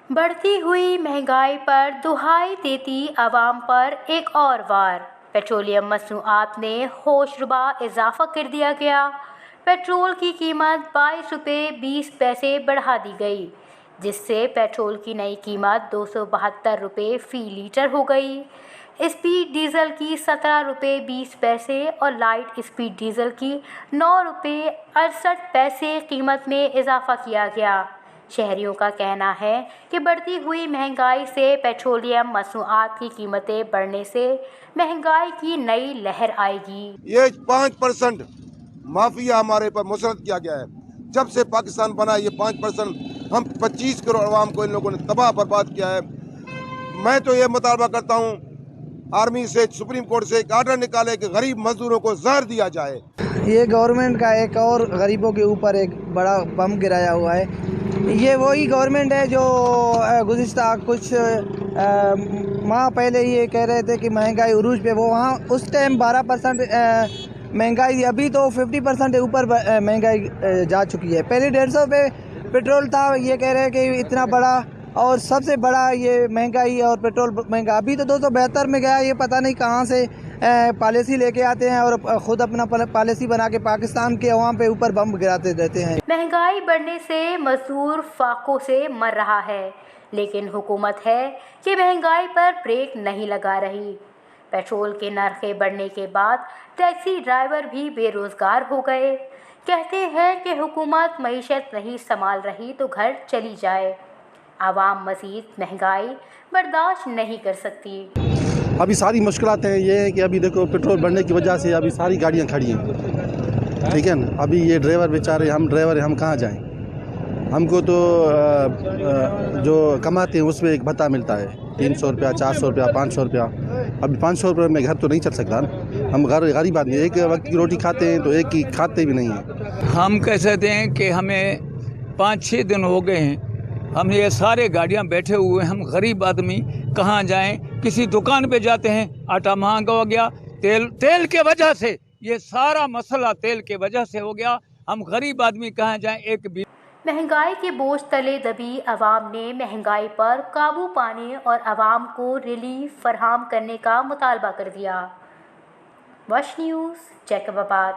बढ़ती हुई महंगाई पर दुहाई देती आवाम पर एक और वार। पेट्रोलियम मसनूआत में होशरुबा इजाफा कर दिया गया। पेट्रोल की कीमत 22 रुपये 20 पैसे बढ़ा दी गई, जिससे पेट्रोल की नई कीमत 272 रुपये फ़ी लीटर हो गई। स्पीड डीजल की 17 रुपये 20 पैसे और लाइट स्पीड डीजल की 9 रुपये 68 पैसे कीमत में इजाफा किया गया। शहरियों का कहना है कि बढ़ती हुई महंगाई से पेट्रोलियम मसनूआत की कीमतें बढ़ने से महंगाई की नई लहर आएगी। ये 5% माफिया हमारे पर मुसरत किया गया है। जब से पाकिस्तान बना ये 5% हम 25 करोड़ अवाम को इन लोगों ने तबाह बर्बाद किया है। मैं तो ये मुतालबा करता हूँ आर्मी से, सुप्रीम कोर्ट से एक आर्डर निकाले कि गरीब मजदूरों को जहर दिया जाए। ये गवर्नमेंट का एक और गरीबों के ऊपर एक बड़ा बम गिराया हुआ है। ये वही गवर्नमेंट है जो गुज़िश्ता कुछ माह पहले ये कह रहे थे कि महंगाई उरूज पे, वो वहाँ उस टाइम 12% महंगाई, अभी तो 50% ऊपर महंगाई जा चुकी है। पहले 150 पे पेट्रोल था, ये कह रहे हैं कि इतना बड़ा और सबसे बड़ा ये महंगाई और पेट्रोल महंगा, अभी तो 272 में गया। ये पता नहीं कहाँ से पॉलिसी लेके आते हैं और खुद अपना पॉलिसी बना के पाकिस्तान के अवाम पे ऊपर बम गिराते रहते हैं। महंगाई बढ़ने से मजदूर फाकों से मर रहा है, लेकिन हुकूमत है कि महंगाई पर ब्रेक नहीं लगा रही। पेट्रोल के नरखें बढ़ने के बाद टैक्सी ड्राइवर भी बेरोजगार हो गए। कहते हैं कि हुकूमत मईशत नहीं संभाल रही तो घर चली जाए। आवाम मज़ीद महंगाई बर्दाश्त नहीं कर सकती। अभी सारी मुश्किलात हैं, ये है कि अभी देखो पेट्रोल बढ़ने की वजह से अभी सारी गाड़ियां खड़ी हैं, ठीक है ना। अभी ये ड्राइवर बेचारे, हम ड्राइवर हैं, हम कहाँ जाएं। हमको तो जो कमाते हैं उसमें एक भत्ता मिलता है 300 रुपया, 400 रुपया, 500 रुपया। अभी 500 रुपये में घर तो नहीं चल सकता ना। हम गरीब आदमी, एक वक्त की रोटी खाते हैं तो एक की खाते भी नहीं हैं। हम कह सकते हैं कि हमें 5-6 दिन हो गए हैं, हम ये सारे गाड़ियां बैठे हुए हैं। हम गरीब आदमी कहाँ जाएं। किसी दुकान पे जाते हैं, आटा महंगा हो गया, तेल के वजह से, ये सारा मसला तेल के वजह से हो गया। हम गरीब आदमी कहाँ जाएं। एक भी महंगाई के बोझ तले दबी आवाम ने महंगाई पर काबू पाने और आवाम को रिलीफ फराहम करने का मुतालबा कर दिया। वश न्यूज़, जैकबाबाद।